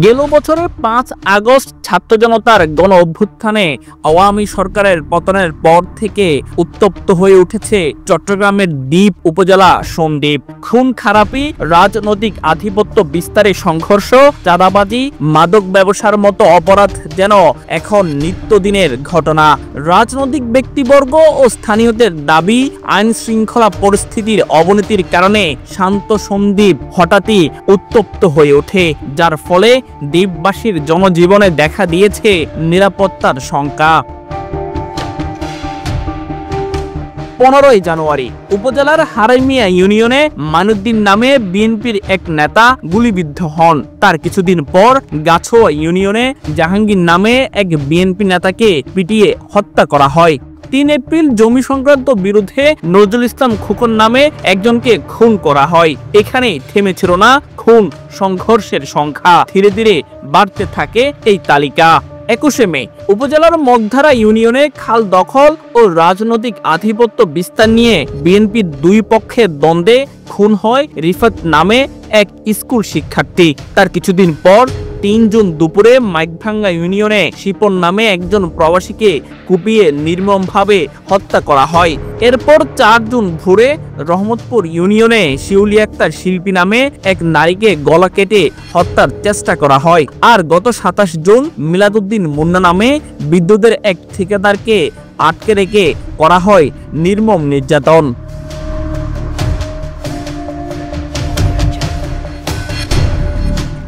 গেল বছরের ৫ আগস্ট ছাত্র জনতার গণ অভ্যুত্থানে আওয়ামী সরকারের পতনের পর থেকে উত্তপ্ত হয়ে উঠেছে চট্টগ্রামের দ্বীপ উপজেলা সন্দ্বীপ। খুন খারাপি, রাজনৈতিক আধিপত্য বিস্তারের সংঘর্ষ, চাঁদাবাজি, মাদক ব্যবসার মতো অপরাধ যেন এখন নিত্যদিনের ঘটনা। রাজনৈতিক ব্যক্তিবর্গ ও স্থানীয়দের দাবি, আইন শৃঙ্খলা পরিস্থিতির অবনতির কারণে শান্ত সন্দ্বীপ হঠাৎই উত্তপ্ত হয়ে ওঠে, যার ফলে দ্বীপবাসীর জনজীবনে দেখা দিয়েছে নিরাপত্তার শঙ্কা। ১৫ জানুয়ারি উপজেলার হারাইমিয়া ইউনিয়নে মাইনুদ্দিন নামে বিএনপির এক নেতা গুলিবিদ্ধ হন। তার কিছুদিন পর গাছোয়া ইউনিয়নে জাহাঙ্গীর নামে এক বিএনপি নেতাকে পিটিয়ে হত্যা করা হয়। ৩ এপ্রিল জমি সংক্রান্ত বিরোধে নজরুল ইসলাম খোকন নামে একজনকে খুন করা হয়। এখানে থেমেছিল না খুন, সংঘর্ষের সংখ্যা ধীরে ধীরে বাড়তে থাকে এই তালিকা। ২১ মে উপজেলার মগধারা ইউনিয়নে খাল দখল ও রাজনৈতিক আধিপত্য বিস্তার নিয়ে বিএনপির দুই পক্ষের দ্বন্দ্বে খুন হয় রিফাত নামে এক স্কুল শিক্ষার্থী। তার কিছুদিন পর ৩ জুন দুপুরে মাইকভাঙ্গা ইউনিয়নে শিপন নামে একজন প্রবাসীকে কুপিয়ে নির্মমভাবে হত্যা করা হয়। এরপর ৪ জুন ভোরে রহমতপুর ইউনিয়নে শিউলি আক্তার শিল্পী নামে এক নারীকে গলা কেটে হত্যার চেষ্টা করা হয়। আর গত ২৭ জুন মিলাদউদ্দিন মুন্না নামে বিদ্যুতের এক ঠিকাদারকে আটকে রেখে করা হয় নির্মম নির্যাতন।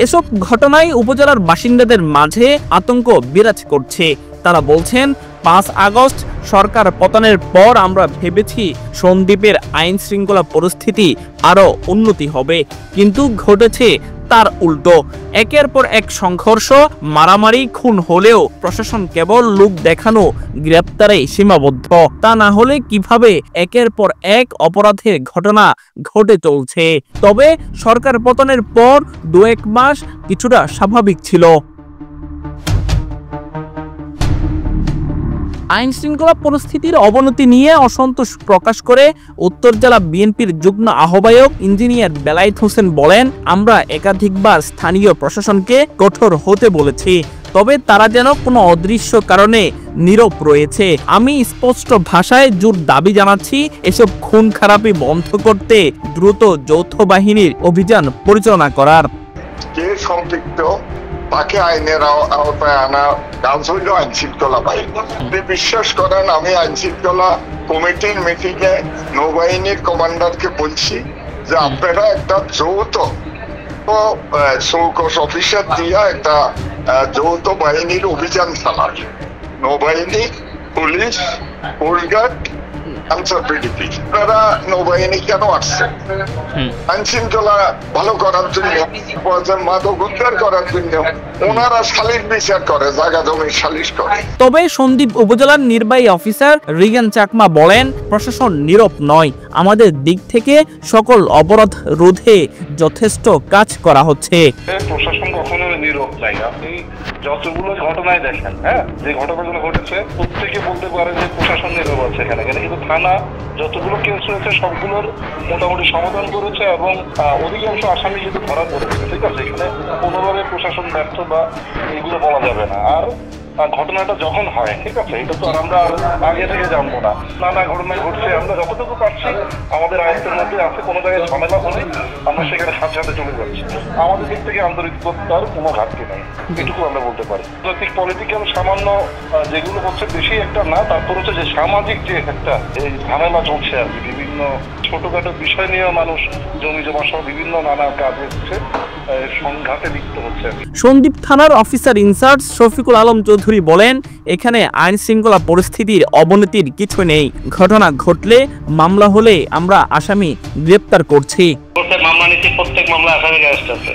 এসব ঘটনায় উপজেলার বাসিন্দাদের মাঝে আতঙ্ক বিরাজ করছে। তারা বলছেন, ৫ আগস্ট সরকার পতনের পর আমরা ভেবেছি সন্দ্বীপের আইন শৃঙ্খলা পরিস্থিতি আরো উন্নতি হবে, কিন্তু ঘটেছে তার উল্টো। একের পর এক সংঘর্ষ, মারামারি, খুন হলেও প্রশাসন কেবল লোক দেখানো, গ্রেপ্তারে সীমাবদ্ধ। তা না হলে কিভাবে একের পর এক অপরাধের ঘটনা ঘটে চলছে। তবে সরকার পতনের পর ২-১ মাস কিছুটা স্বাভাবিক ছিল। আইন শৃঙ্খলা পরিস্থিতির অবনতি নিয়ে অসন্তোষ প্রকাশ করে উত্তর জেলা বিএনপির যুগ্ম আহ্বায়ক ইঞ্জিনিয়ার বেলায়েত হোসেন বলেন, আমরা একাধিকবার স্থানীয় প্রশাসনকে কঠোর হতে বলেছি, তবে তারা যেন কোনো অদৃশ্য কারণে নীরব রয়েছে। আমি স্পষ্ট ভাষায় জোর দাবি জানাচ্ছি, এসব খুন খারাপি বন্ধ করতে দ্রুত যৌথ বাহিনীর অভিযান পরিচালনা করার। কে সম্পৃক্ত তাকে আইনের আওতায় আনা কাজ হইল আইন শৃঙ্খলা বাহিনী। আপনি বিশ্বাস করেন, আমি আইন শৃঙ্খলা কমিটির মিটিংয়ে নৌবাহিনীর কমান্ডারকে বলছি যে আপনারা একটা যৌথ চৌকস অফিসার দিয়া একটা যৌথ বাহিনীর অভিযান চালান। নৌবাহিনী, পুলিশ, কোস্টগার্ড, আপনারা নৌবাহিনী কেন আসছেন? আইন শৃঙ্খলা ভালো করার জন্য, মাদক উদ্ধার করার জন্য। ওনারা সালিশ বিচার করে, জায়গা জমি সালিশ করে। তবে সন্দ্বীপ উপজেলার নির্বাহী অফিসার রিগান চাকমা বলেন, প্রশাসন নীরব নয়, আমাদের দিক থেকে সকল অপরাধ রোধে যথেষ্ট কাজ করা হচ্ছে। প্রশাসন কখনো নীরব নাই। আপনি যতগুলো ঘটনায় দেখেন, যে ঘটনাগুলো ঘটেছে প্রত্যেকে বলতে পারে যে প্রশাসন নীরব আছে এখানে, কিন্তু থানা যতগুলো কেস হয়েছে সবগুলোর মোটামুটি সমাধান করেছে এবং অধিকাংশ আসামি কিন্তু ধরা পড়েছে। ঠিক আছে, এখানে কোনোভাবে প্রশাসন ব্যর্থ বা এগুলো বলা যাবে না। আর ঘটনাটা যখন হয়, ঠিক আছে, এটা তো আর আমরা আগে থেকে জানবো না। নানা ঘটনা ঘটছে, আমরা যতটুকু পারছি আমাদের আয়ত্তের মধ্যে আছে। কোনো জায়গায় ঝামেলা হলে আমরা সেখানে সাথে সাথে চলে যাচ্ছি। আমাদের দিক থেকে আন্তরিকতার কোনো ঘাটতি নেই, এটুকু আমরা বলতে পারি। রাজনৈতিক পলিটিক্যাল সামান্য যেগুলো হচ্ছে বেশি একটা না, তারপর হচ্ছে যে সামাজিক যে একটা এই ঝামেলা চলছে আর কি, বিভিন্ন ছোটখাটো বিষয় নিয়ে মানুষ জমি জমা সহ বিভিন্ন নানা কাজ হচ্ছে, সংঘাতে লিপ্ত হচ্ছে। সন্দ্বীপ থানার অফিসার ইনচার্জ শফিকুল আলম চৌধুরী বলেন, এখানে আইন শৃঙ্খলা পরিস্থিতির অবনতির কিছু নেই। ঘটনা ঘটলে, মামলা হলে আমরা আসামি গ্রেপ্তার করছি। মামলা নিচ্ছে, প্রত্যেক মামলা আসামি অ্যারেস্ট আছে।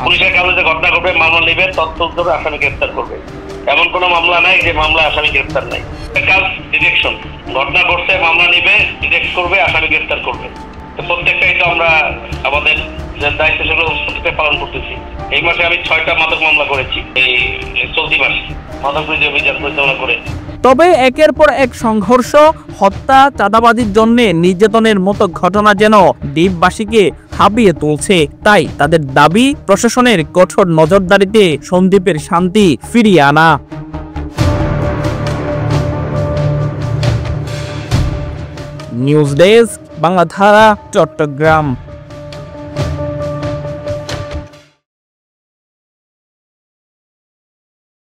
পুলিশের কাছে যে ঘটনা ঘটবে মামলা নেবে, তথ্য দেবে, আসামি গ্রেপ্তার করবে। এমন কোনো মামলা নাই যে মামলা আসামি গ্রেপ্তার নাই। কাজ ডিটেকশন, ঘটনা ঘটছে মামলা নিবে, ডিটেক্ট করবে, আসামি গ্রেপ্তার করবে। তো প্রত্যেকটাই তো আমরা আমাদের দায়িত্ব সেগুলো পালন করতেছি। এই মাসে আমি ৬টা মাদক মামলা করেছি, এই চলতি মাসে মাদক বিরোধী অভিযান পরিচালনা করে তবে একের পর এক সংঘর্ষ, হত্যা, চাঁদাবাজির জন্য নির্যাতনের মতো ঘটনা যেন দ্বীপবাসীকে হাবিয়ে তুলছে। তাই তাদের দাবি প্রশাসনের কঠোর নজরদারিতে সন্দ্বীপের শান্তি ফিরিয়ে আনা। News desk, Bangladhara, Chittagong.